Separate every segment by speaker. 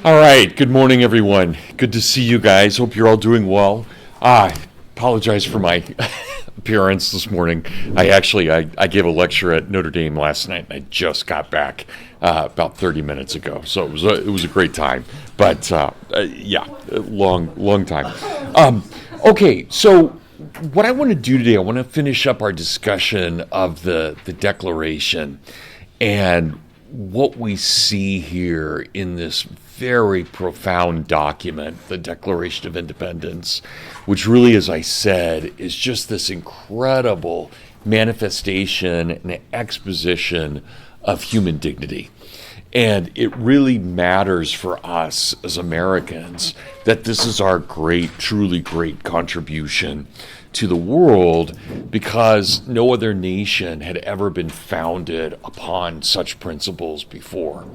Speaker 1: All right, good morning, everyone. Good to see you guys. Hope you're all doing well. I apologize for my appearance this morning. I gave a lecture at Notre Dame last night, and I just got back about 30 minutes ago. So it was a great time. But yeah, long time. Okay, so what I want to do today, I want to finish up our discussion of the Declaration and what we see here in this very profound document, the Declaration of Independence, which really, as I said, is just this incredible manifestation and exposition of human dignity. And it really matters for us as Americans that this is our truly great contribution to the world, because no other nation had ever been founded upon such principles before.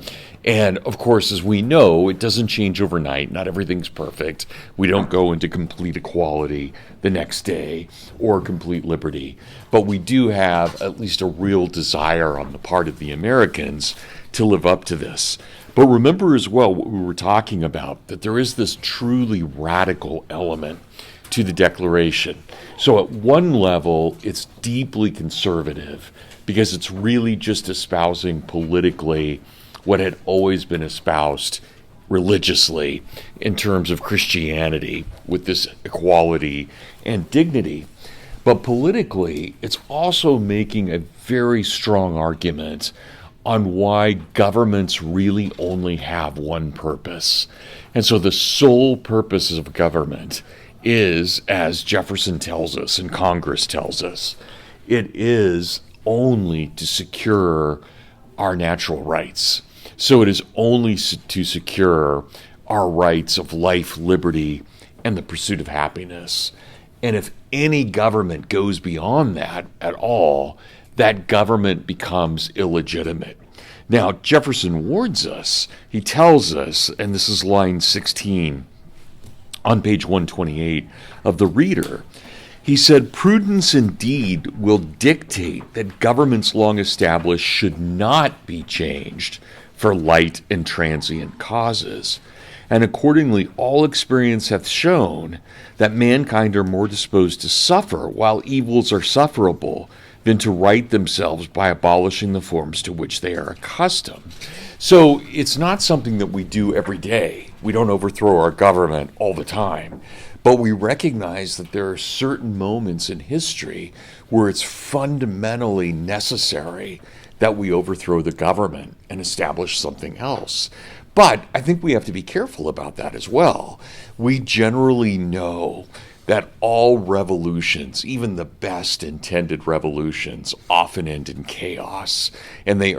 Speaker 1: And of course, as we know, it doesn't change overnight. Not everything's perfect. We don't go into complete equality the next day or complete liberty. But we do have at least a real desire on the part of the Americans to live up to this. But remember as well what we were talking about, that there is this truly radical element to the Declaration. So at one level, it's deeply conservative because it's really just espousing politically what had always been espoused religiously in terms of Christianity with this equality and dignity. But politically, it's also making a very strong argument on why governments really only have one purpose. And so the sole purpose of government is, as Jefferson tells us and Congress tells us, it is only to secure our natural rights. So it is only to secure our rights of life, liberty, and the pursuit of happiness. And if any government goes beyond that at all, that government becomes illegitimate. Now, Jefferson warns us, he tells us, and this is line 16 on page 128 of the Reader, he said, "Prudence indeed will dictate that governments long established should not be changed for light and transient causes. And accordingly, all experience hath shown that mankind are more disposed to suffer while evils are sufferable than to right themselves by abolishing the forms to which they are accustomed." So it's not something that we do every day. We don't overthrow our government all the time. But we recognize that there are certain moments in history where it's fundamentally necessary that we overthrow the government and establish something else. But I think we have to be careful about that as well. We generally know that all revolutions, even the best intended revolutions, often end in chaos, and they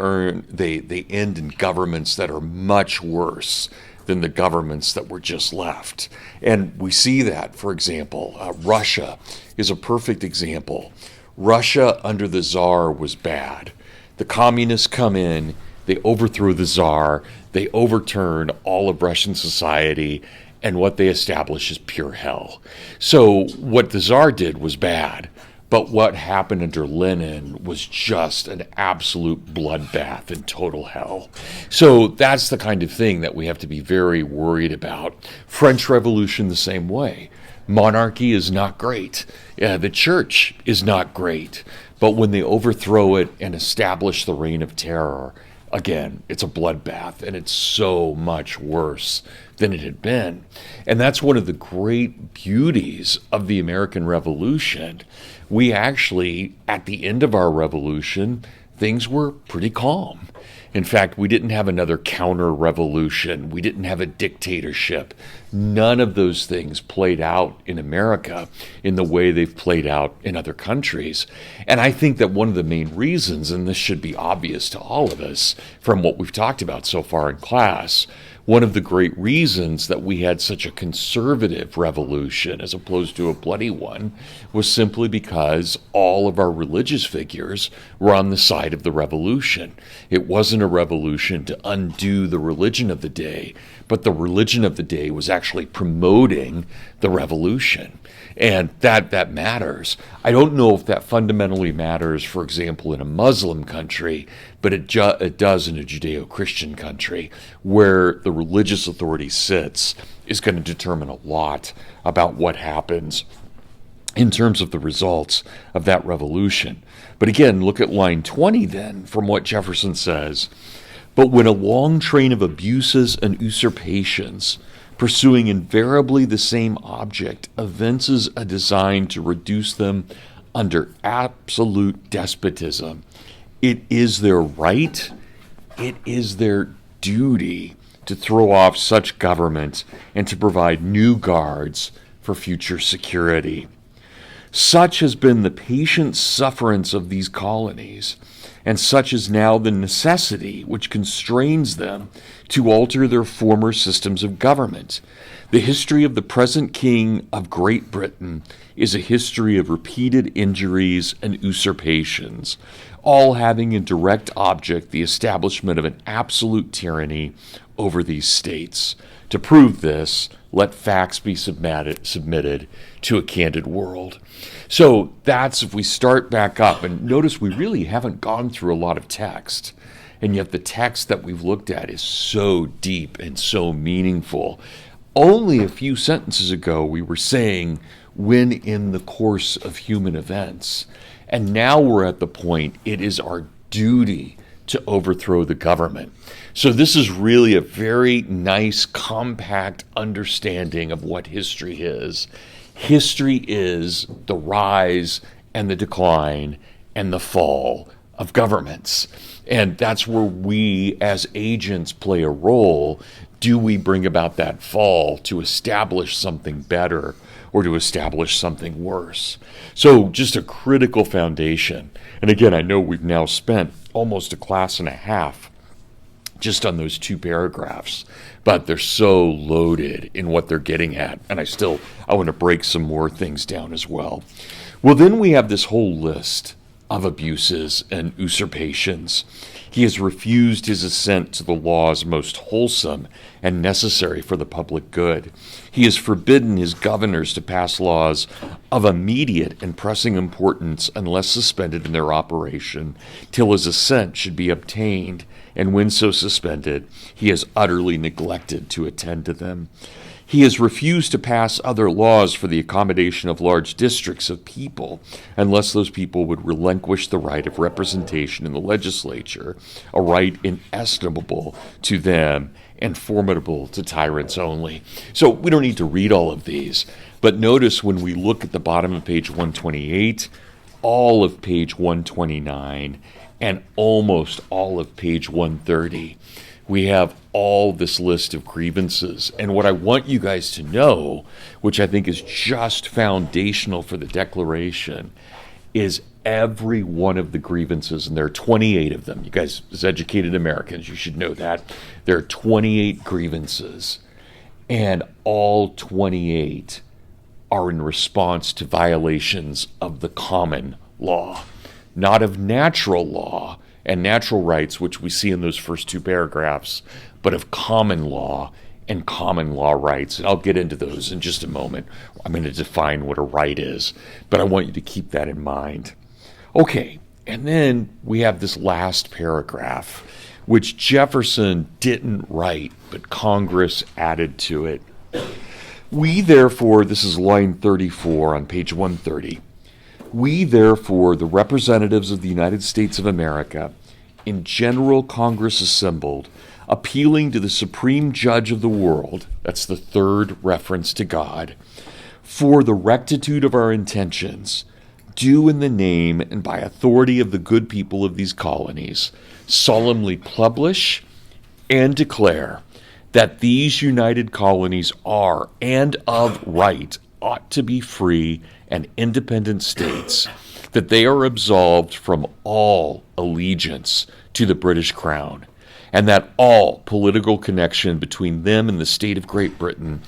Speaker 1: end in governments that are much worse than the governments that were just left. And we see that, for example, Russia is a perfect example. Russia under the Tsar was bad. The communists come in, they overthrow the Tsar, they overturn all of Russian society, and what they establish is pure hell. So what the Tsar did was bad, but what happened under Lenin was just an absolute bloodbath and total hell. So that's the kind of thing that we have to be very worried about. French Revolution the same way. Monarchy is not great. The church is not great. But when they overthrow it and establish the reign of terror, again, it's a bloodbath, and it's so much worse than it had been. And that's one of the great beauties of the American Revolution. We actually, at the end of our revolution, things were pretty calm. In fact, we didn't have another counter-revolution. We didn't have a dictatorship. None of those things played out in America in the way they've played out in other countries. And I think that one of the main reasons, and this should be obvious to all of us from what we've talked about so far in class, one of the great reasons that we had such a conservative revolution as opposed to a bloody one was simply because all of our religious figures were on the side of the revolution. It wasn't wasn't a revolution to undo the religion of the day, but the religion of the day was actually promoting the revolution. And that matters. I don't know if that fundamentally matters, for example, in a Muslim country, but it does in a Judeo-Christian country, where the religious authority sits is going to determine a lot about what happens in terms of the results of that revolution. But again, look at line 20 then, from what Jefferson says. But when a long train of abuses and usurpations, pursuing invariably the same object, evinces a design to reduce them under absolute despotism, it is their right, it is their duty to throw off such government and to provide new guards for future security. Such has been the patient sufferance of these colonies, and such is now the necessity which constrains them to alter their former systems of government. The history of the present King of Great Britain is a history of repeated injuries and usurpations, all having in direct object the establishment of an absolute tyranny over these states. To prove this, let facts be submitted to a candid world. So that's if we start back up. And notice we really haven't gone through a lot of text. And yet the text that we've looked at is so deep and so meaningful. Only a few sentences ago we were saying, when in the course of human events. And now we're at the point it is our duty to overthrow the government. So this is really a very nice, compact understanding of what history is. History is the rise and the decline and the fall of governments. And that's where we as agents play a role. Do we bring about that fall to establish something better or to establish something worse? So just a critical foundation. And again, I know we've now spent almost a class and a half just on those two paragraphs, but they're so loaded in what they're getting at. And I want to break some more things down as well. Well, then we have this whole list of abuses and usurpations. He has refused his assent to the laws most wholesome and necessary for the public good. He has forbidden his governors to pass laws of immediate and pressing importance unless suspended in their operation, till his assent should be obtained, and when so suspended, he has utterly neglected to attend to them. He has refused to pass other laws for the accommodation of large districts of people, unless those people would relinquish the right of representation in the legislature, a right inestimable to them and formidable to tyrants only. So we don't need to read all of these, but notice when we look at the bottom of page 128, all of page 129, and almost all of page 130, we have all this list of grievances. And what I want you guys to know, which I think is just foundational for the Declaration, is every one of the grievances, and there are 28 of them. You guys, as educated Americans, you should know that. There are 28 grievances, and all 28 are in response to violations of the common law, not of natural law and natural rights, which we see in those first two paragraphs, but of common law and common law rights. And I'll get into those in just a moment. I'm going to define what a right is, but I want you to keep that in mind. Okay, and then we have this last paragraph, which Jefferson didn't write, but Congress added to it. We therefore, this is line 34 on page 130, we therefore, the representatives of the United States of America, in General Congress assembled, appealing to the Supreme Judge of the world, that's the third reference to God, for the rectitude of our intentions, do in the name and by authority of the good people of these colonies, solemnly publish and declare that these united colonies are, and of right, ought to be free and independent states, that they are absolved from all allegiance to the British Crown, and that all political connection between them and the state of Great Britain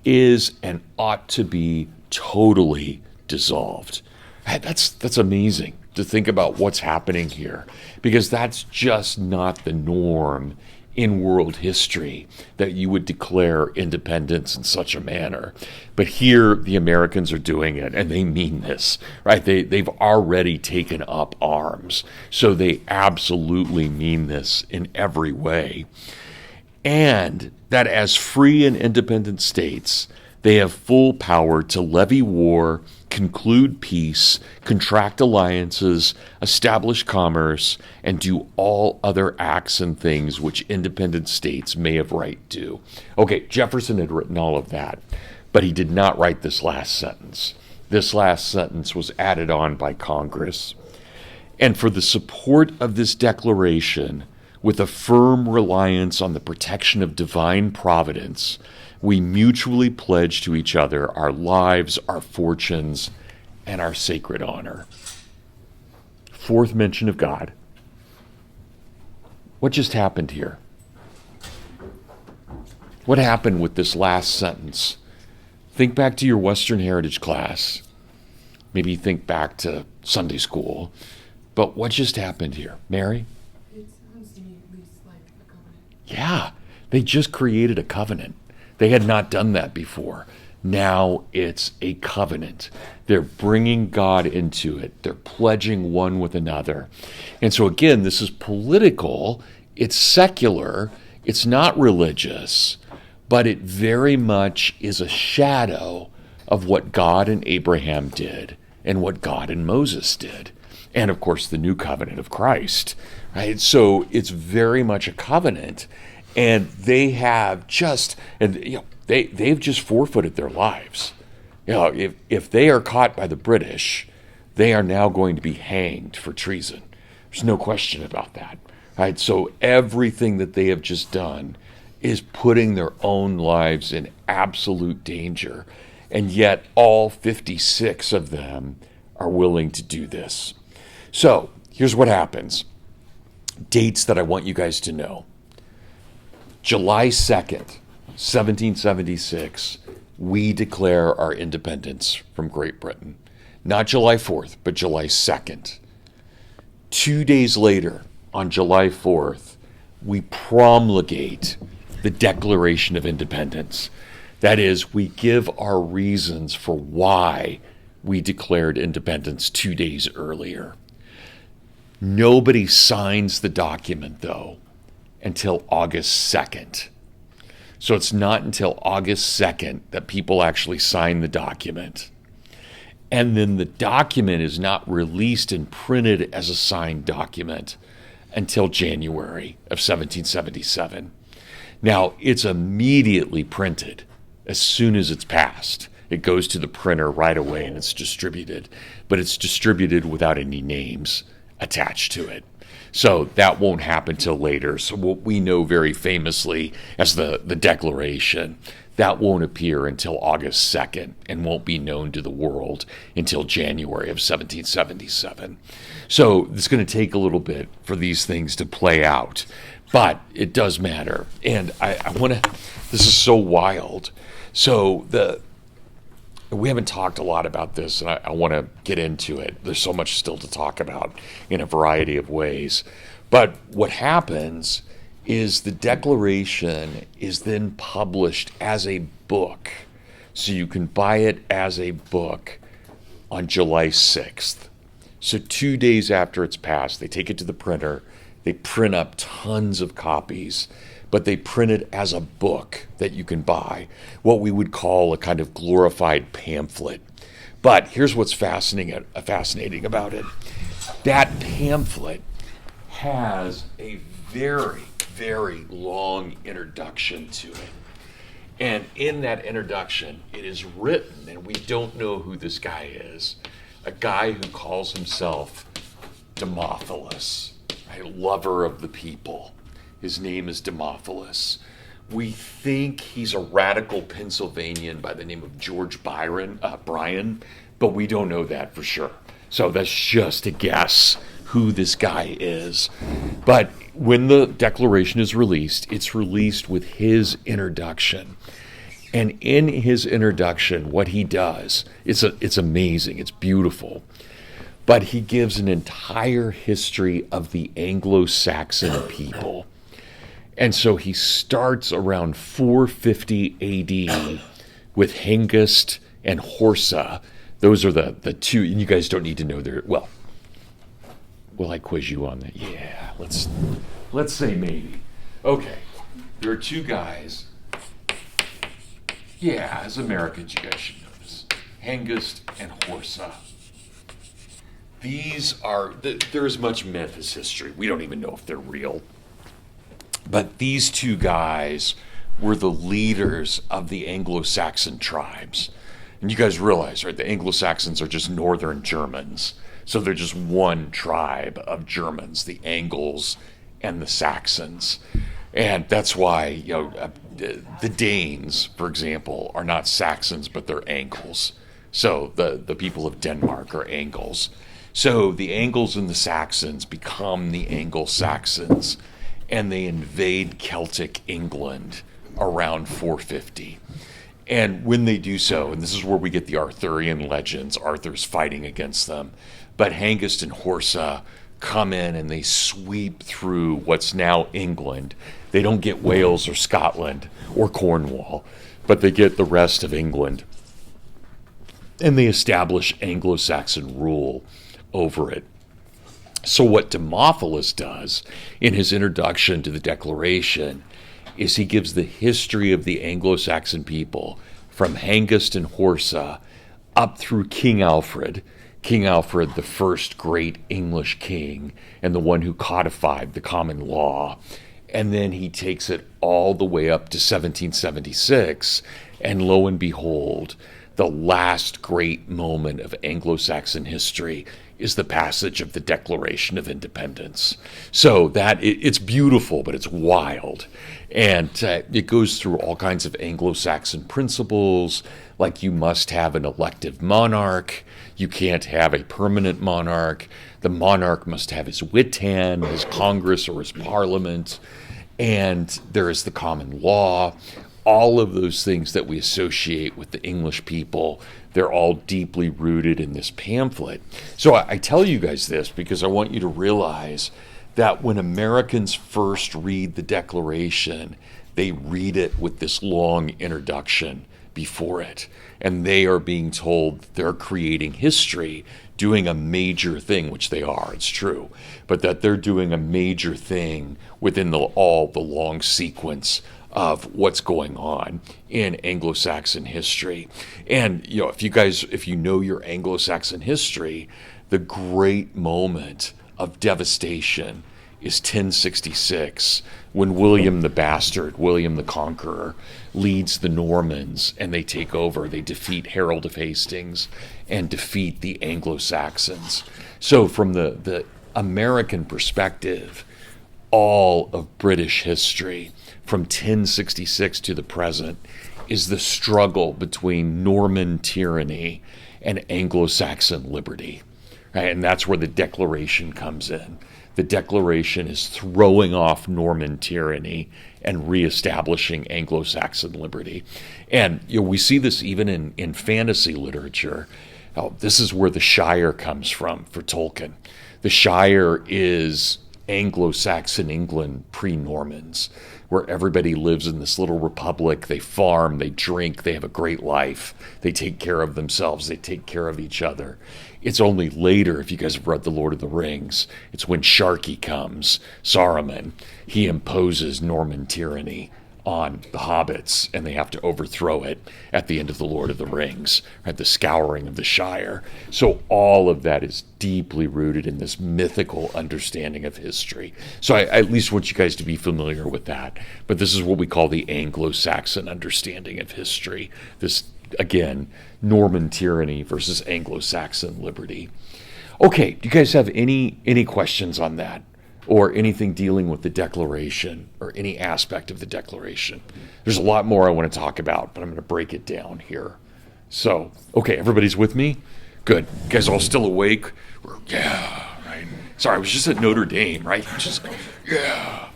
Speaker 1: is and ought to be totally dissolved. That's amazing. to think about what's happening here, because that's just not the norm in world history, that you would declare independence in such a manner. But here the Americans are doing it, and they mean this, right? They've already taken up arms, so they absolutely mean this in every way. And that as free and independent states, they have full power to levy war, conclude peace, contract alliances, establish commerce, and do all other acts and things which independent states may have right to. Okay, Jefferson had written all of that, but he did not write this last sentence. This last sentence was added on by Congress. And for the support of this declaration, with a firm reliance on the protection of divine providence, we mutually pledge to each other our lives, our fortunes, and our sacred honor. Fourth mention of God. What just happened here? What happened with this last sentence? Think back to your Western Heritage class. Maybe think back to Sunday school. But what just happened here? Mary?
Speaker 2: It sounds to me at least like a covenant.
Speaker 1: Yeah, they just created a covenant. They had not done that before. Now it's a covenant. They're bringing God into it. They're pledging one with another. And so again, this is political. It's secular. It's not religious. But it very much is a shadow of what God and Abraham did and what God and Moses did. And of course, the new covenant of Christ. Right? So it's very much a covenant. And they have just, and they've just forfeited their lives. If they are caught by the British, they are now going to be hanged for treason. There's no question about that. Right? So everything that they have just done is putting their own lives in absolute danger. And yet all 56 of them are willing to do this. So here's what happens. Dates that I want you guys to know. July 2nd, 1776, we declare our independence from Great Britain. Not July 4th, but July 2nd. 2 days later, on July 4th, we promulgate the Declaration of Independence. That is, we give our reasons for why we declared independence 2 days earlier. Nobody signs the document, though, until August 2nd. So it's not until August 2nd that people actually sign the document. And then the document is not released and printed as a signed document until January of 1777. Now, it's immediately printed as soon as it's passed. It goes to the printer right away and it's distributed, but it's distributed without any names attached to it. So that won't happen till later. So what we know very famously as the Declaration, that won't appear until August 2nd and won't be known to the world until January of 1777. So it's going to take a little bit for these things to play out, but it does matter. And I want to, this is so wild. So we haven't talked a lot about this, and I want to get into it. There's so much still to talk about in a variety of ways. But what happens is the Declaration is then published as a book. So you can buy it as a book on July 6th. So 2 days after it's passed, they take it to the printer. They print up tons of copies, but they print it as a book that you can buy, what we would call a kind of glorified pamphlet. But here's what's fascinating about it. That pamphlet has a very, very long introduction to it. And in that introduction, it is written, and we don't know who this guy is, a guy who calls himself Demophilus, a lover of the people. His name is Demophilus. We think he's a radical Pennsylvanian by the name of George Bryan, but we don't know that for sure. So that's just a guess who this guy is. But when the Declaration is released, it's released with his introduction. And in his introduction, what he does, it's amazing, it's beautiful. but he gives an entire history of the Anglo-Saxon people. And so he starts around 450 AD with Hengist and Horsa. Those are the two, and you guys don't need to know their, well, will I quiz you on that? Yeah, let's say maybe. Okay, there are two guys. Yeah, as Americans, you guys should know this. Hengist and Horsa. These are, there is much myth as history. We don't even know if they're real. But these two guys were the leaders of the Anglo-Saxon tribes. And you guys realize, right, the Anglo-Saxons are just northern Germans. So they're just one tribe of Germans, the Angles and the Saxons. And that's why, the Danes, for example, are not Saxons, but they're Angles. So the people of Denmark are Angles. So the Angles and the Saxons become the Anglo-Saxons, and they invade Celtic England around 450. And when they do so, and this is where we get the Arthurian legends, Arthur's fighting against them, but Hengist and Horsa come in and they sweep through what's now England. They don't get Wales or Scotland or Cornwall, but they get the rest of England. And they establish Anglo-Saxon rule over it. So what Demophilus does in his introduction to the Declaration is he gives the history of the Anglo-Saxon people from Hengist and Horsa up through King Alfred the first great English king and the one who codified the common law. And then he takes it all the way up to 1776, and lo and behold, the last great moment of Anglo-Saxon history is the passage of the Declaration of Independence. So that it's beautiful, but it's wild. And it goes through all kinds of Anglo-Saxon principles, like you must have an elective monarch. You can't have a permanent monarch. The monarch must have his witan, his Congress or his parliament. And there is the common law. All of those things that we associate with the English people, they're all deeply rooted in this pamphlet. So I tell you guys this because I want you to realize that when Americans first read the Declaration, they read it with this long introduction before it. And they are being told they're creating history, doing a major thing, which they are, it's true, but that they're doing a major thing within all the long sequence of what's going on in Anglo-Saxon history. And if you know your Anglo-Saxon history, the great moment of devastation is 1066, when William the Bastard, William the Conqueror, leads the Normans and they take over. They defeat Harold of Hastings and defeat the Anglo-Saxons. So from the American perspective, all of British history from 1066 to the present is the struggle between Norman tyranny and Anglo-Saxon liberty. Right? And that's where the Declaration comes in. The Declaration is throwing off Norman tyranny and reestablishing Anglo-Saxon liberty. And we see this even in fantasy literature. This is where the Shire comes from for Tolkien. The Shire is Anglo-Saxon England pre-Normans, where everybody lives in this little republic. They farm, they drink, they have a great life. They take care of themselves, they take care of each other. It's only later, if you guys have read The Lord of the Rings, it's when Sharky comes, Saruman, he imposes Norman tyranny on the hobbits, and they have to overthrow it at the end of The Lord of the Rings, right? The scouring of the Shire. So all of that is deeply rooted in this mythical understanding of history. So I at least want you guys to be familiar with that. But this is what we call the Anglo-Saxon understanding of history. This, again, Norman tyranny versus Anglo-Saxon liberty. Okay, do you guys have any questions on that? Or anything dealing with the Declaration or any aspect of the Declaration? There's a lot more I want to talk about, but I'm going to break it down here. So, okay, everybody's with me? Good. You guys all still awake? Yeah, right. Sorry, I was just at Notre Dame, right? Just, yeah.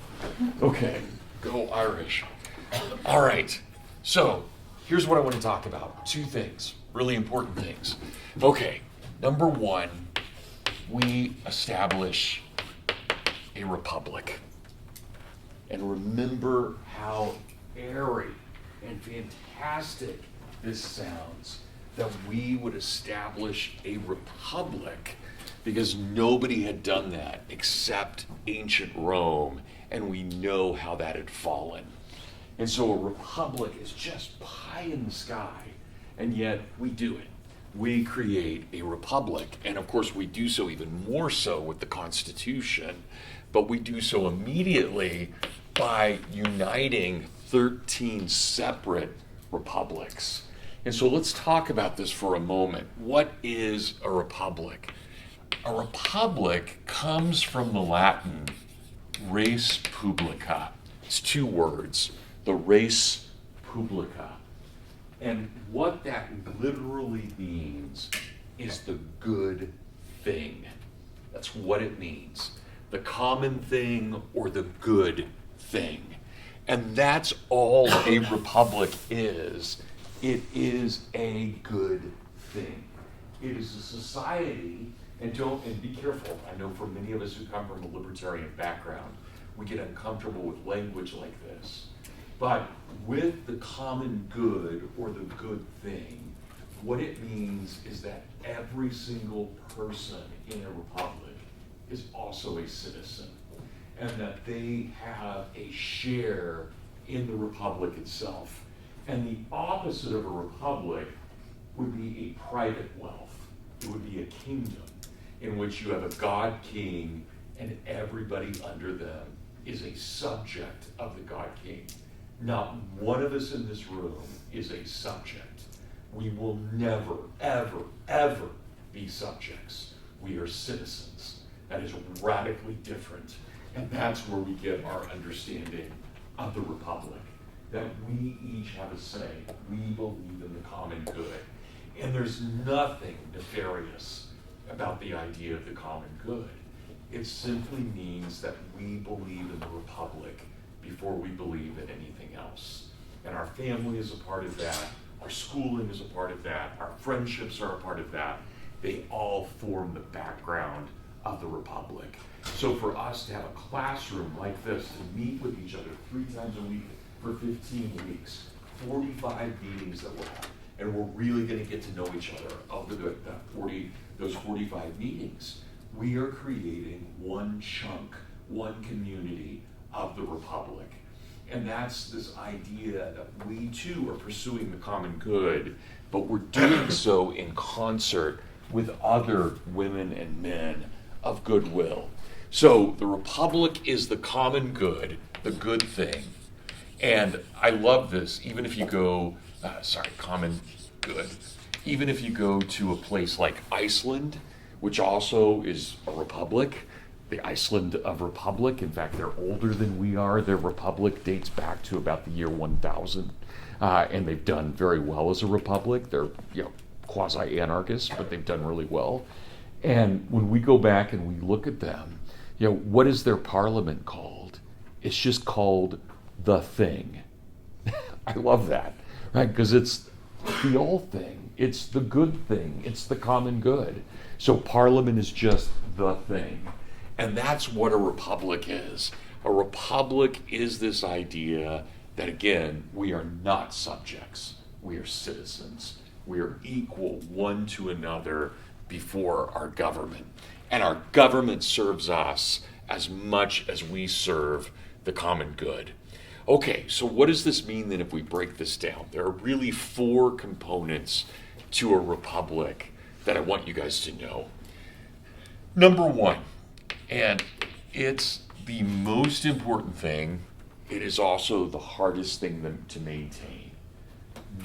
Speaker 1: Okay, go Irish. All right, so here's what I want to talk about. Two things, really important things. Okay, number one, we establish a republic. And remember how airy and fantastic this sounds, that we would establish a republic, because nobody had done that except ancient Rome, and we know how that had fallen. And so a republic is just pie in the sky, and yet we do it. We create a republic, and of course we do so even more so with the Constitution, but we do so immediately by uniting 13 separate republics. And so let's talk about this for a moment. What is a republic? A republic comes from the Latin res publica. It's two words, the res publica. And what that literally means is the good thing. That's what it means. The common thing or the good thing. And that's all a republic is. It is a good thing. It is a society, and be careful. I know for many of us who come from a libertarian background, we get uncomfortable with language like this. But with the common good or the good thing, what it means is that every single person in a republic is also a citizen, and that they have a share in the republic itself. And the opposite of a republic would be a private wealth. It would be a kingdom in which you have a God king and everybody under them is a subject of the God king. Not one of us in this room is a subject. We will never, ever, ever be subjects. We are citizens. That is radically different. And that's where we get our understanding of the republic. That we each have a say. We believe in the common good. And there's nothing nefarious about the idea of the common good. It simply means that we believe in the republic before we believe in anything else. And our family is a part of that. Our schooling is a part of that. Our friendships are a part of that. They all form the background of the republic. So for us to have a classroom like this, to meet with each other 3 times a week for 15 weeks, 45 meetings that we'll have, and we're really going to get to know each other over those 45 meetings. We are creating one chunk, one community of the republic. And that's this idea that we too are pursuing the common good, but we're doing so in concert with other women and men of goodwill. So the republic is the common good, the good thing. And I love this, even if you go, common good. Even if you go to a place like Iceland, which also is a republic, the Iceland of Republic. In fact, they're older than we are. Their republic dates back to about the year 1000, and they've done very well as a republic. They're quasi-anarchists, but they've done really well. And when we go back and we look at them, what is their parliament called? It's just called the thing. I love that, right? Because it's the all thing. It's the good thing. It's the common good. So parliament is just the thing. And that's what a republic is. A republic is this idea that, again, we are not subjects. We are citizens. We are equal one to another before our government. And our government serves us as much as we serve the common good. Okay, so what does this mean then if we break this down? There are really 4 components to a republic that I want you guys to know. Number 1, and it's the most important thing, it is also the hardest thing to maintain.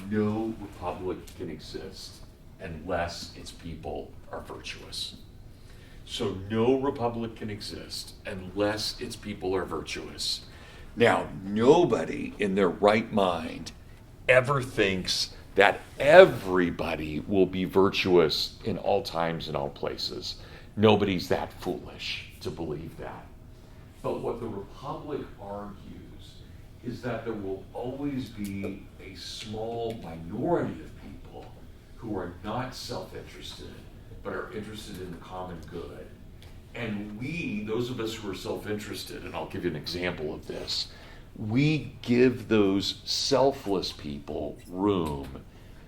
Speaker 1: No republic can exist unless its people are virtuous. So no republic can exist unless its people are virtuous. Now, nobody in their right mind ever thinks that everybody will be virtuous in all times and all places. Nobody's that foolish to believe that. But what the Republic argues is that there will always be a small minority of people who are not self-interested, but are interested in the common good. And we, those of us who are self-interested, and I'll give you an example of this, we give those selfless people room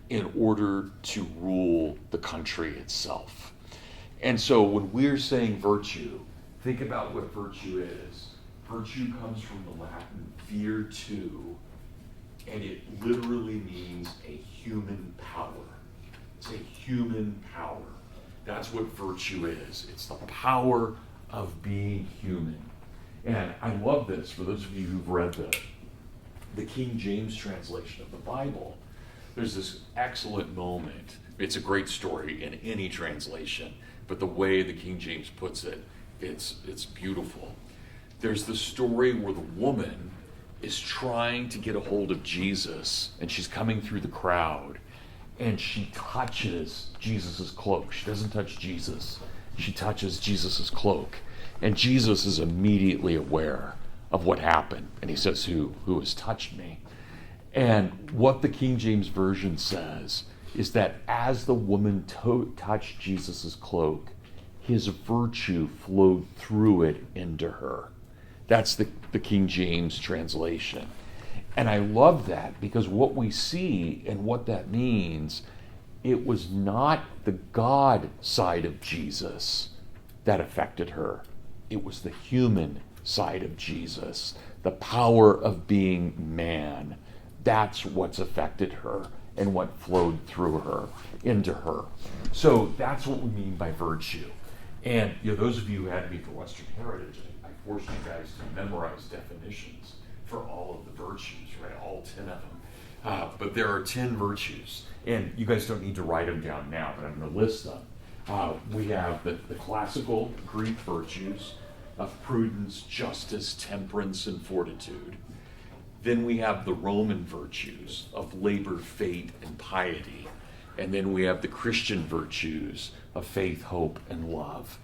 Speaker 1: in order to rule the country itself. And so when we're saying virtue, think about what virtue is. Virtue comes from the Latin virtu, and it literally means a human power. It's a human power. That's what virtue is. It's the power of being human. And I love this for those of you who've read the King James translation of the Bible. There's this excellent moment. It's a great story in any translation, but the way the King James puts it, it's beautiful. There's the story where the woman is trying to get a hold of Jesus, and she's coming through the crowd, and she touches Jesus's cloak. She doesn't touch Jesus. She touches Jesus's cloak. And Jesus is immediately aware of what happened. And he says, who has touched me? And what the King James Version says is that as the woman touched Jesus's cloak, his virtue flowed through it into her. That's the King James translation. And I love that because what we see and what that means, it was not the God side of Jesus that affected her. It was the human side of Jesus, the power of being man. That's what's affected her and what flowed through her, into her. So that's what we mean by virtue. And those of you who had me for Western Heritage, I forced you guys to memorize definitions for all of the virtues, right? All 10 of them. But there are 10 virtues. And you guys don't need to write them down now, but I'm going to list them. We have the classical Greek virtues of prudence, justice, temperance, and fortitude. Then we have the Roman virtues of labor, faith, and piety. And then we have the Christian virtues of faith, hope, and love.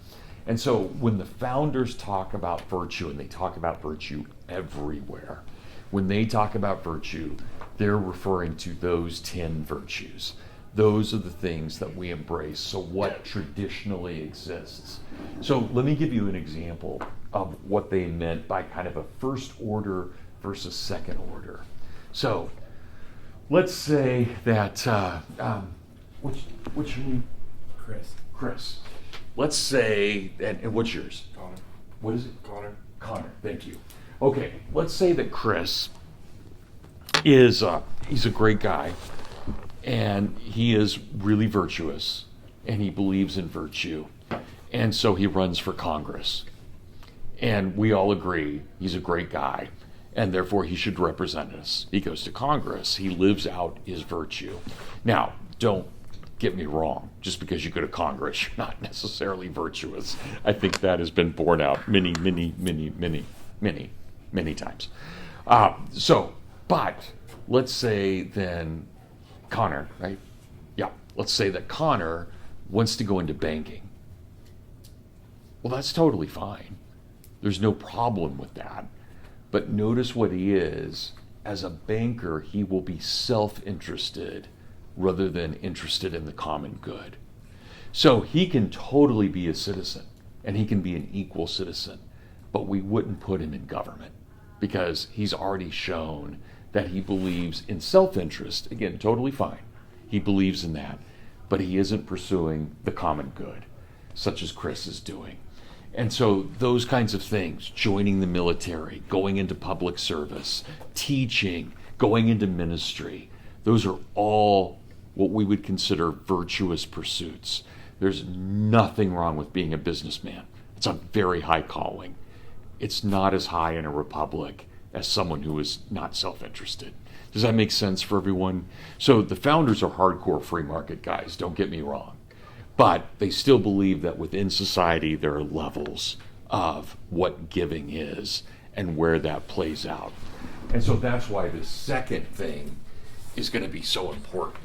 Speaker 1: And so when the founders talk about virtue, and they talk about virtue everywhere, when they talk about virtue, they're referring to those 10 virtues. Those are the things that we embrace. So what traditionally exists. So let me give you an example of what they meant by kind of a first order versus second order. So let's say that, what's your name? Chris. Let's say, and what's yours?
Speaker 3: Connor.
Speaker 1: What is it?
Speaker 3: Connor,
Speaker 1: thank you. Okay, let's say that Chris is, he's a great guy, and he is really virtuous, and he believes in virtue, and so he runs for Congress. And we all agree he's a great guy, and therefore he should represent us. He goes to Congress, he lives out his virtue. Now, don't get me wrong, just because you go to Congress, you're not necessarily virtuous. I think that has been borne out many times. But let's say then Connor, right? Yeah, let's say that Connor wants to go into banking. Well, that's totally fine. There's no problem with that. But notice what he is. As a banker, he will be self-interested rather than interested in the common good. So he can totally be a citizen, and he can be an equal citizen, but we wouldn't put him in government because he's already shown that he believes in self-interest. Again, totally fine. He believes in that, but he isn't pursuing the common good, such as Chris is doing. And so those kinds of things, joining the military, going into public service, teaching, going into ministry, those are all what we would consider virtuous pursuits. There's nothing wrong with being a businessman. It's a very high calling. It's not as high in a republic as someone who is not self-interested. Does that make sense for everyone? So the founders are hardcore free market guys, don't get me wrong. But they still believe that within society there are levels of what giving is and where that plays out. And so that's why the second thing is going to be so important.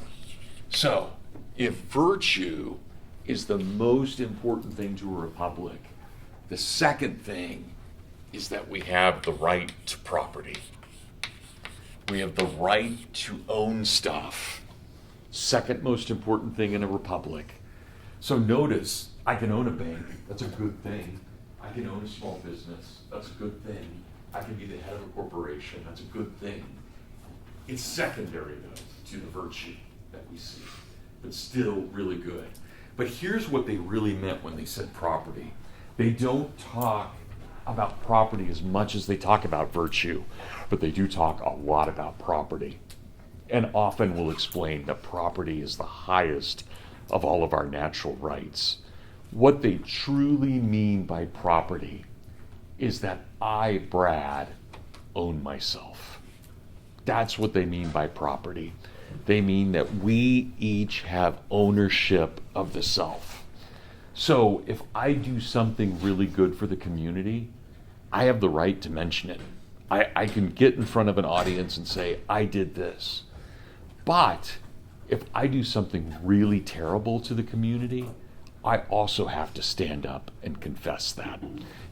Speaker 1: So if virtue is the most important thing to a republic, the second thing is that we have the right to property. We have the right to own stuff. Second most important thing in a republic. So notice, I can own a bank, that's a good thing. I can own a small business, that's a good thing. I can be the head of a corporation, that's a good thing. It's secondary though to the virtue that we see, but still really good. But here's what they really meant when they said property. They don't talk about property as much as they talk about virtue, but they do talk a lot about property. And often will explain that property is the highest of all of our natural rights. What they truly mean by property is that I, Brad, own myself. That's what they mean by property. They mean that we each have ownership of the self. So if I do something really good for the community, I have the right to mention it. I can get in front of an audience and say, I did this. But if I do something really terrible to the community, I also have to stand up and confess that.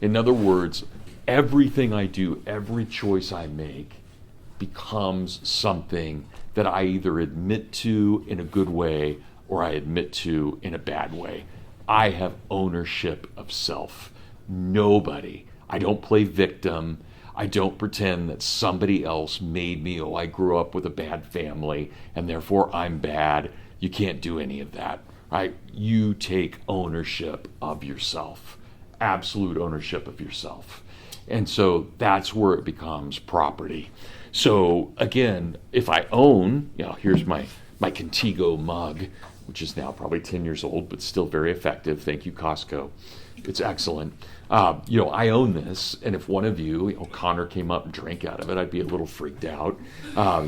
Speaker 1: In other words, everything I do, every choice I make becomes something that I either admit to in a good way or I admit to in a bad way. I have ownership of self. Nobody. I don't play victim. I don't pretend that somebody else made me. Oh, I grew up with a bad family and therefore I'm bad. You can't do any of that, right? You take ownership of yourself, absolute ownership of yourself. And so that's where it becomes property. So again, if I own, here's my Contigo mug, which is now probably 10 years old, but still very effective. Thank you, Costco. It's excellent. I own this, and if one of you, Connor came up and drank out of it, I'd be a little freaked out.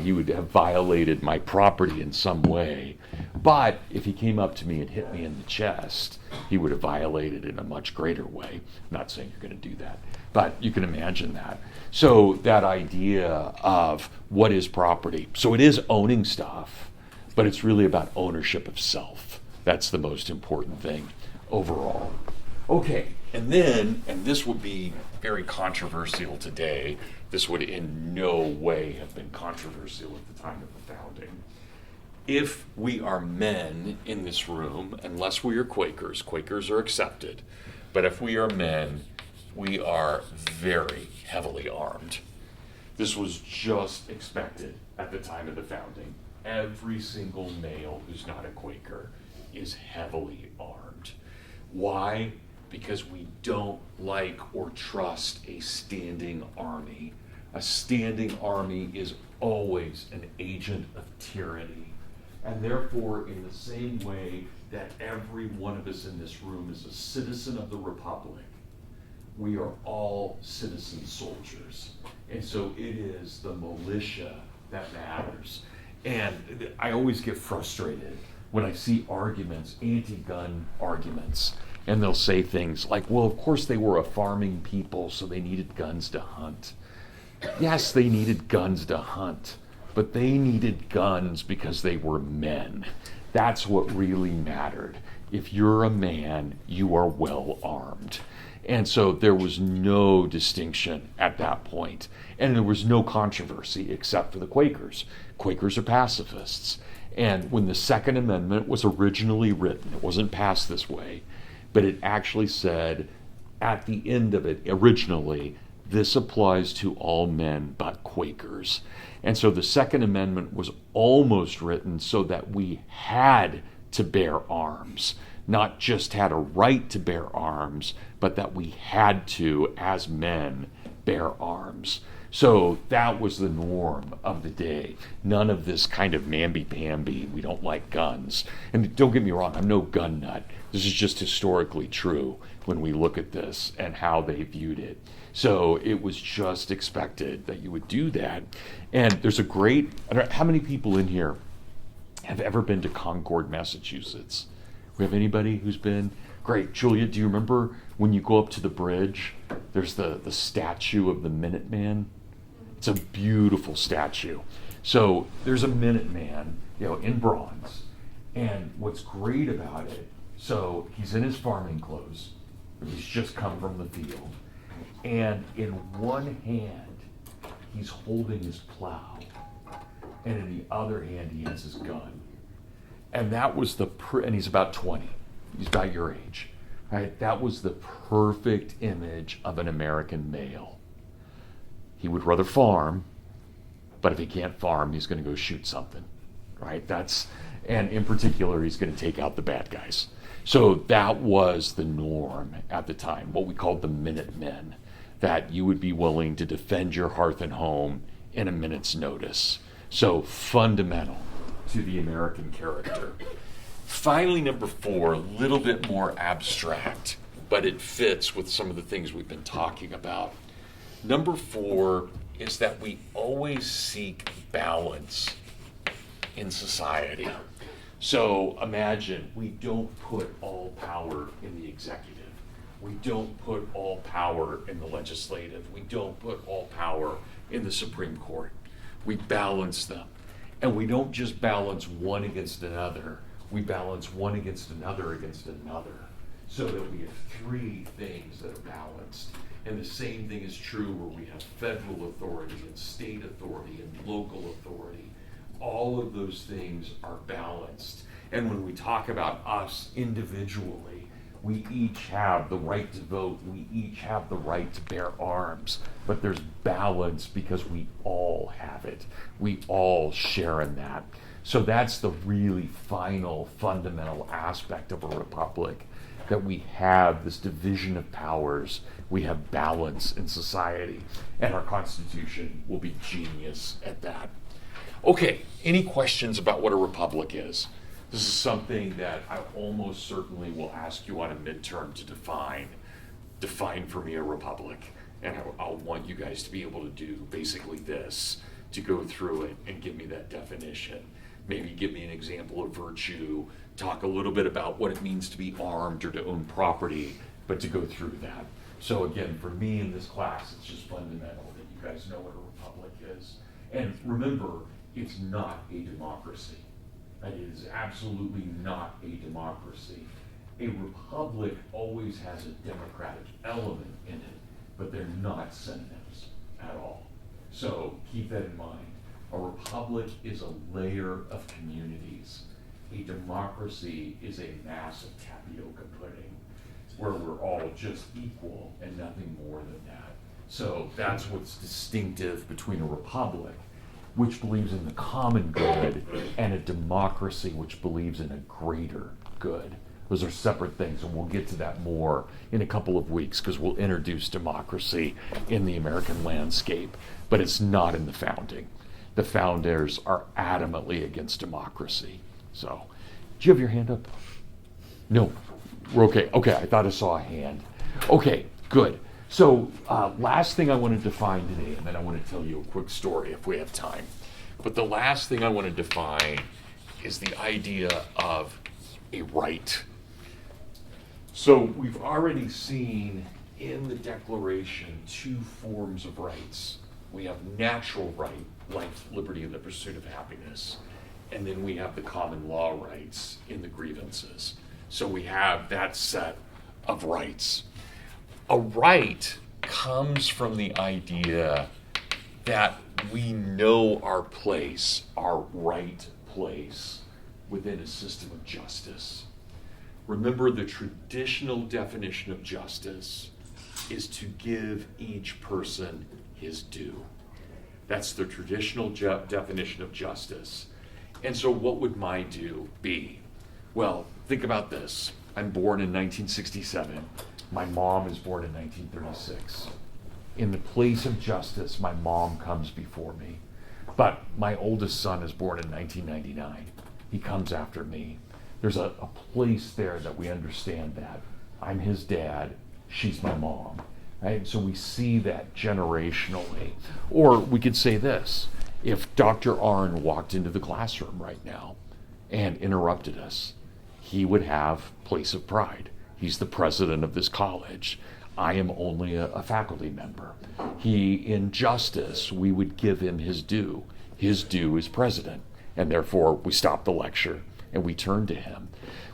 Speaker 1: You would have violated my property in some way. But if he came up to me and hit me in the chest, he would have violated it in a much greater way. I'm not saying you're going to do that, but you can imagine that. So that idea of what is property. So it is owning stuff, but it's really about ownership of self. That's the most important thing overall. Okay, and this would be very controversial today. This would in no way have been controversial at the time of the founding. If we are men in this room, unless we are Quakers are accepted, but if we are men, we are very heavily armed. This was just expected at the time of the founding. Every single male who's not a Quaker is heavily armed. Why? Because we don't like or trust a standing army. A standing army is always an agent of tyranny. And therefore, in the same way that every one of us in this room is a citizen of the Republic, we are all citizen soldiers. And so it is the militia that matters. And I always get frustrated when I see arguments, anti-gun arguments, and they'll say things like, well, of course they were a farming people, so they needed guns to hunt. Yes, they needed guns to hunt, but they needed guns because they were men. That's what really mattered. If you're a man, you are well armed. And so there was no distinction at that point. And there was no controversy except for the Quakers. Quakers are pacifists. And when the Second Amendment was originally written, it wasn't passed this way, but it actually said at the end of it, originally, this applies to all men but Quakers. And so the Second Amendment was almost written so that we had to bear arms, not just had a right to bear arms, but that we had to, as men, bear arms. So that was the norm of the day. None of this kind of mamby-pamby, we don't like guns. And don't get me wrong, I'm no gun nut. This is just historically true when we look at this and how they viewed it. So it was just expected that you would do that. And there's a great, I don't know, how many people in here have ever been to Concord, Massachusetts? We have anybody who's been? Great. Julia, do you remember when you go up to the bridge, there's the statue of the Minuteman? It's a beautiful statue. So there's a Minuteman, in bronze. And what's great about it, so he's in his farming clothes. He's just come from the field. And in one hand, he's holding his plow. And in the other hand, he has his gun. And that was and he's about 20. He's about your age. Right? That was the perfect image of an American male. He would rather farm, but if he can't farm, he's going to go shoot something. Right? And in particular, he's going to take out the bad guys. So that was the norm at the time, what we called the Minutemen, that you would be willing to defend your hearth and home in a minute's notice. So fundamental to the American character. Finally, number 4, a little bit more abstract, but it fits with some of the things we've been talking about. Number 4 is that we always seek balance in society. So imagine we don't put all power in the executive. We don't put all power in the legislative. We don't put all power in the Supreme Court. We balance them. And we don't just balance one against another. We balance one against another, so that we have 3 things that are balanced. And the same thing is true where we have federal authority and state authority and local authority. All of those things are balanced. And when we talk about us individually, we each have the right to vote. We each have the right to bear arms. But there's balance because we all have it. We all share in that. So that's the really final, fundamental aspect of a republic, that we have this division of powers. We have balance in society. And our Constitution will be genius at that. Okay, any questions about what a republic is? This is something that I almost certainly will ask you on a midterm to define. Define for me a republic. And I'll want you guys to be able to do basically this, to go through it and give me that definition. Maybe give me an example of virtue, talk a little bit about what it means to be armed or to own property, but to go through that. So again, for me in this class, it's just fundamental that you guys know what a republic is. And remember, it's not a democracy. It is absolutely not a democracy. A republic always has a democratic element in it, but they're not synonyms at all. So keep that in mind. A republic is a layer of communities. A democracy is a mass of tapioca pudding, where we're all just equal and nothing more than that. So that's what's distinctive between a republic, which believes in the common good, and a democracy which believes in a greater good. Those are separate things, and we'll get to that more in a couple of weeks, because we'll introduce democracy in the American landscape, but it's not in the founding. The founders are adamantly against democracy. So, do you have your hand up? No. We're okay. Okay, I thought I saw a hand. Okay, good. So, last thing I want to define today, and then I want to tell you a quick story if we have time. But the last thing I want to define is the idea of a right. So, we've already seen in the Declaration 2 forms of rights. We have natural right, life, liberty, and the pursuit of happiness. And then we have the common law rights in the grievances. So we have that set of rights. A right comes from the idea that we know our place, our right place within a system of justice. Remember, the traditional definition of justice is to give each person his due. That's the traditional definition of justice. And so what would my due be? Well, think about this. I'm born in 1967. My mom is born in 1936. In the place of justice, my mom comes before me. But my oldest son is born in 1999. He comes after me. There's a place there that we understand that. I'm his dad, she's my mom. Right? So we see that generationally. Or we could say this: if Dr. Arnn walked into the classroom right now and interrupted us, he would have place of pride. He's the president of this college. I am only a faculty member. In justice, we would give him his due. His due is president. And therefore, we stop the lecture and we turn to him.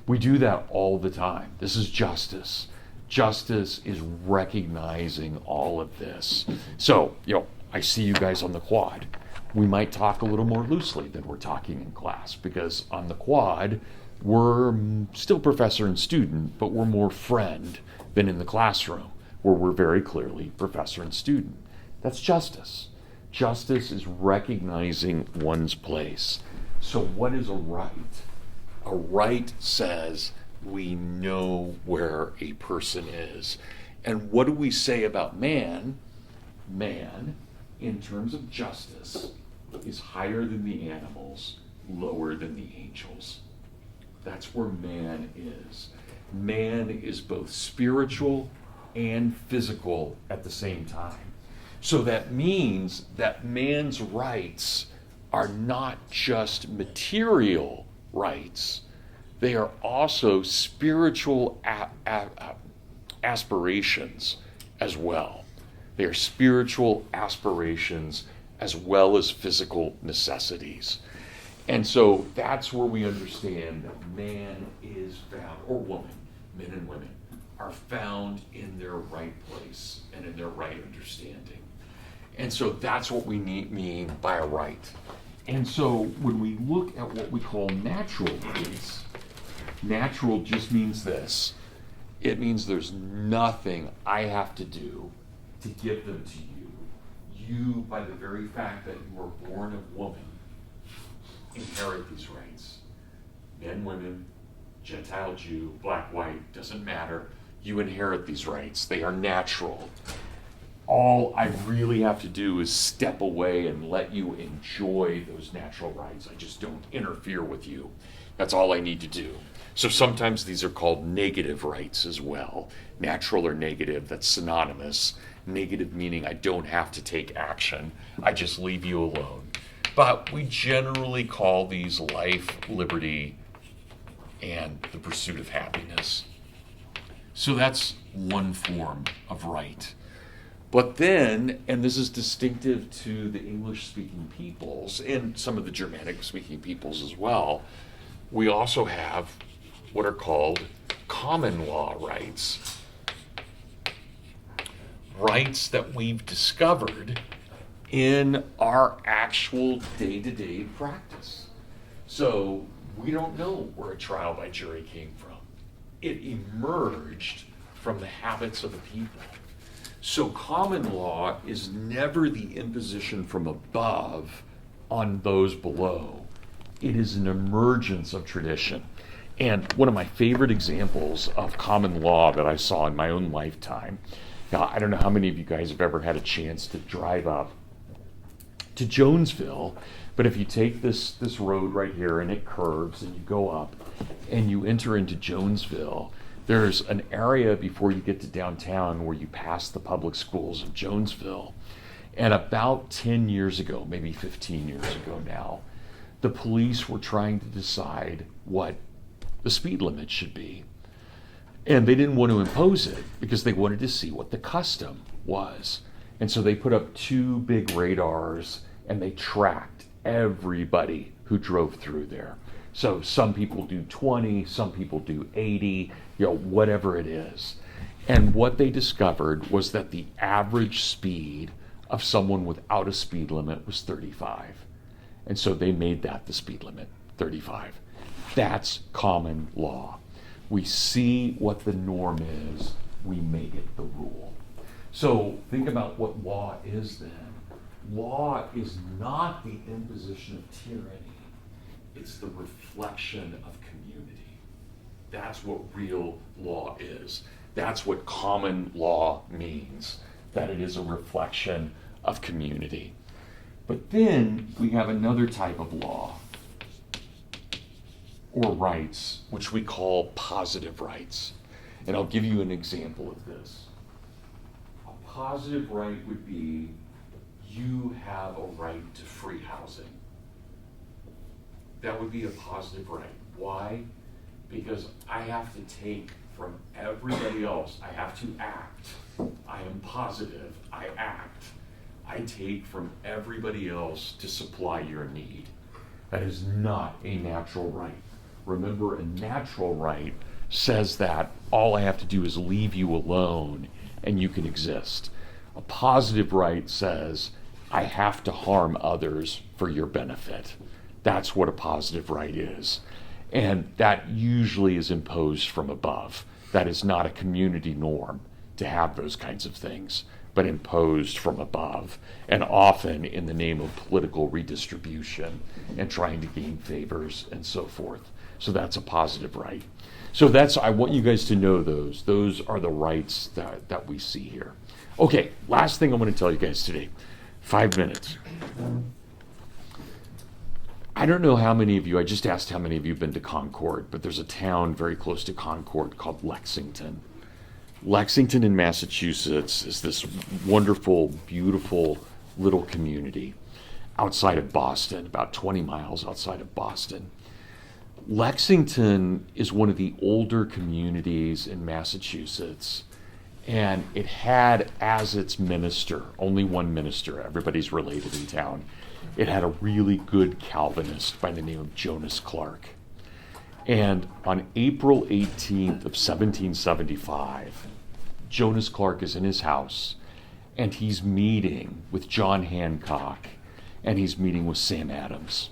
Speaker 1: We do that all the time. This is justice. Justice is recognizing all of this. So, I see you guys on the quad. We might talk a little more loosely than we're talking in class, because on the quad, We're still professor and student, but we're more friend than in the classroom, where we're very clearly professor and student. That's justice. Justice is recognizing one's place. So what is a right? A right says we know where a person is. And what do we say about man? Man, in terms of justice, is higher than the animals, lower than the angels. That's where man is. Man is both spiritual and physical at the same time. So that means that man's rights are not just material rights, they are also spiritual aspirations as well. They are spiritual aspirations as well as physical necessities. And so that's where we understand that man is found, or woman, men and women, are found in their right place and in their right understanding. And so that's what we mean by a right. And so when we look at what we call natural rights, natural just means this. It means there's nothing I have to do to give them to you. You, by the very fact that you were born of woman, inherit these rights. Men, women, Gentile, Jew, black, white, doesn't matter. You inherit these rights. They are natural. All I really have to do is step away and let you enjoy those natural rights. I just don't interfere with you. That's all I need to do. So sometimes these are called negative rights as well. Natural or negative, that's synonymous. Negative meaning I don't have to take action. I just leave you alone. But we generally call these life, liberty, and the pursuit of happiness. So that's one form of right. But then, and this is distinctive to the English-speaking peoples and some of the Germanic-speaking peoples as well, we also have what are called common law rights. Rights that we've discovered in our actual day-to-day practice. So we don't know where a trial by jury came from. It emerged from the habits of the people. So common law is never the imposition from above on those below. It is an emergence of tradition. And one of my favorite examples of common law that I saw in my own lifetime, now I don't know how many of you guys have ever had a chance to drive up to Jonesville, but if you take this road right here and it curves and you go up and you enter into Jonesville, there's an area before you get to downtown where you pass the public schools of Jonesville. And about 10 years ago, maybe 15 years ago now, the police were trying to decide what the speed limit should be. And they didn't want to impose it because they wanted to see what the custom was. And so they put up two big radars and they tracked everybody who drove through there. So some people do 20, some people do 80, whatever it is. And what they discovered was that the average speed of someone without a speed limit was 35. And so they made that the speed limit, 35. That's common law. We see what the norm is, we make it the rule. So think about what law is then. Law is not the imposition of tyranny. It's the reflection of community. That's what real law is. That's what common law means, that it is a reflection of community. But then we have another type of law, or rights, which we call positive rights. And I'll give you an example of this. A positive right would be you have a right to free housing. That would be a positive right. Why? Because I have to take from everybody else. I have to act. I am positive. I act. I take from everybody else to supply your need. That is not a natural right. Remember, a natural right says that all I have to do is leave you alone and you can exist. A positive right says I have to harm others for your benefit. That's what a positive right is. And that usually is imposed from above. That is not a community norm to have those kinds of things, but imposed from above, and often in the name of political redistribution and trying to gain favors and so forth. So that's a positive right. So I want you guys to know those. Those are the rights that we see here. Okay, last thing I want to tell you guys today. 5 minutes. I don't know how many of you, I just asked how many of you have been to Concord, but there's a town very close to Concord called Lexington. Lexington in Massachusetts is this wonderful, beautiful little community outside of Boston, about 20 miles outside of Boston. Lexington is one of the older communities in Massachusetts, and it had as its minister, only one minister, everybody's related in town. It had a really good Calvinist by the name of Jonas Clark. And on April 18th of 1775, Jonas Clark is in his house, and he's meeting with John Hancock, and he's meeting with Sam Adams.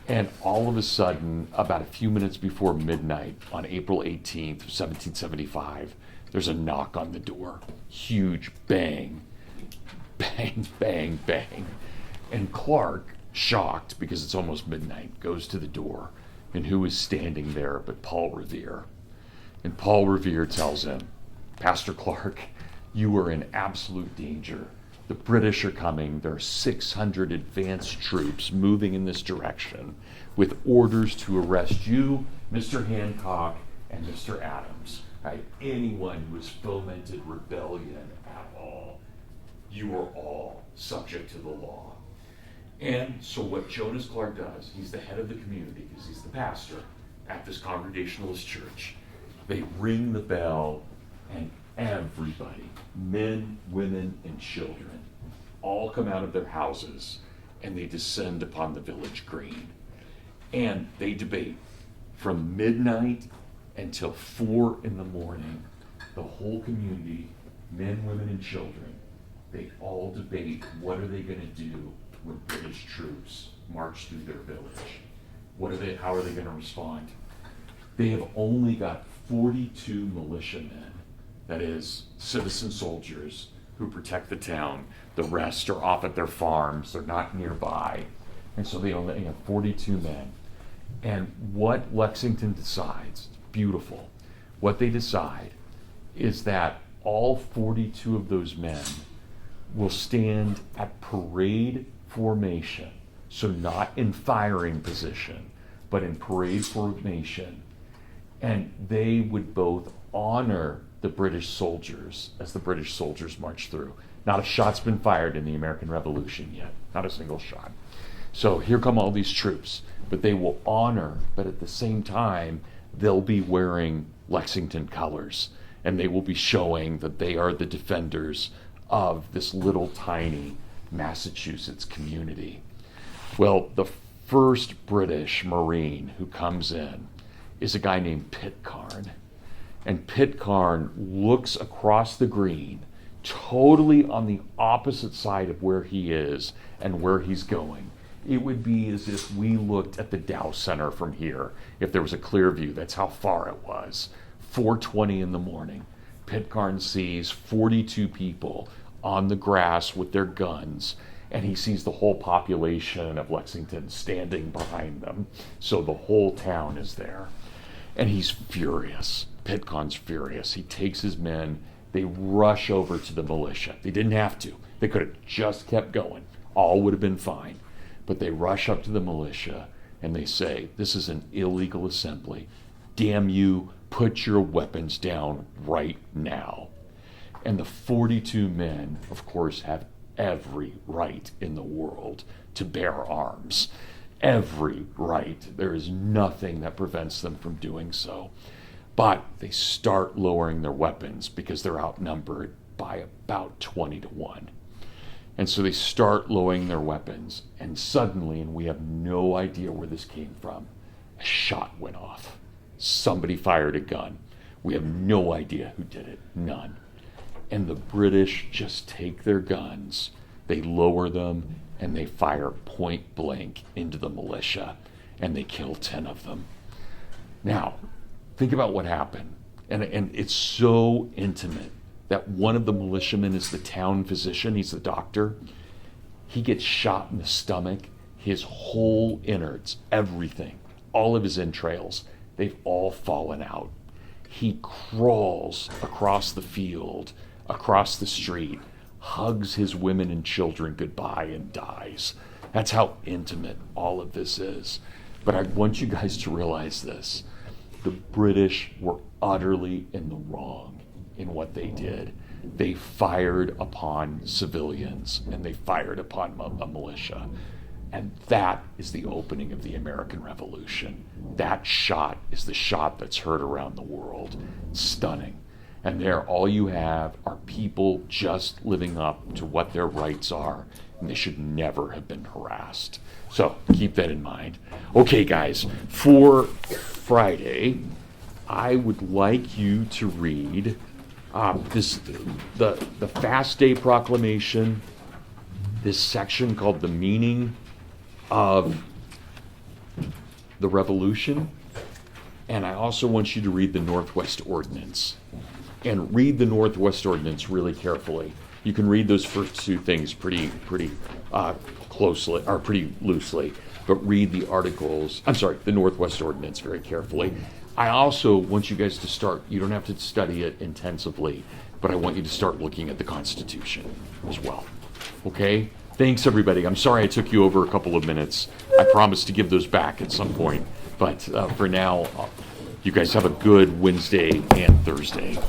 Speaker 1: And all of a sudden, about a few minutes before midnight on April 18th of 1775, there's a knock on the door. Huge bang, bang, bang, bang. And Clark, shocked because it's almost midnight, goes to the door. And who is standing there but Paul Revere? And Paul Revere tells him, Pastor Clark, you are in absolute danger. The British are coming. There are 600 advanced troops moving in this direction with orders to arrest you, Mr. Hancock, and Mr. Adams. Right? Anyone who has fomented rebellion at all, you are all subject to the law. And so what Jonas Clark does, he's the head of the community because he's the pastor at this Congregationalist church. They ring the bell, and everybody, men, women, and children, all come out of their houses and they descend upon the village green. And they debate from midnight until 4 in the morning. The whole community, men, women, and children, they all debate what are they going to do when British troops march through their village. How are they going to respond? They have only got 42 militiamen, that is, citizen soldiers who protect the town. The rest are off at their farms, they're not nearby. And so they only have 42 men. And what Lexington decides, beautiful, what they decide is that all 42 of those men will stand at parade formation, so not in firing position, but in parade formation, and they would both honor the British soldiers as the British soldiers march through. Not a shot's been fired in the American Revolution yet, not a single shot. So here come all these troops, but they will honor, but at the same time, they'll be wearing Lexington colors, and they will be showing that they are the defenders of this little tiny Massachusetts community. Well, the first British Marine who comes in is a guy named Pitcairn. And Pitcairn looks across the green, totally on the opposite side of where he is and where he's going. It would be as if we looked at the Dow Center from here, if there was a clear view. That's how far it was. 4:20 in the morning. Pitcairn sees 42 people on the grass with their guns, and he sees the whole population of Lexington standing behind them. So the whole town is there. And he's furious. Pitcairn's furious. He takes his men. They rush over to the militia. They didn't have to. They could have just kept going. All would have been fine. But they rush up to the militia and they say, this is an illegal assembly. Damn you, put your weapons down right now. And the 42 men, of course, have every right in the world to bear arms. Every right. There is nothing that prevents them from doing so. But they start lowering their weapons because they're outnumbered by about 20 to 1. And so they start lowering their weapons, and suddenly, and we have no idea where this came from, a shot went off. Somebody fired a gun. We have no idea who did it. None. And the British just take their guns, they lower them, and they fire point blank into the militia, and they kill 10 of them. Now, think about what happened. And it's so intimate that one of the militiamen is the town physician, he's the doctor. He gets shot in the stomach, his whole innards, everything, all of his entrails, they've all fallen out. He crawls across the field, across the street, hugs his women and children goodbye, and dies. That's how intimate all of this is. But I want you guys to realize this. The British were utterly in the wrong in what they did. They fired upon civilians and they fired upon a militia. And that is the opening of the American Revolution. That shot is the shot that's heard around the world. Stunning. And there, all you have are people just living up to what their rights are, and they should never have been harassed. So keep that in mind. Okay, guys, for Friday, I would like you to read the Fast Day Proclamation, this section called The Meaning of the Revolution, and I also want you to read the Northwest Ordinance. And read the Northwest Ordinance really carefully. You can read those first two things pretty closely, or pretty loosely, but read the Northwest Ordinance very carefully. I also want you guys to start, you don't have to study it intensively, but I want you to start looking at the Constitution as well. Okay? Thanks, everybody. I'm sorry I took you over a couple of minutes. I promise to give those back at some point. But for now, you guys have a good Wednesday and Thursday.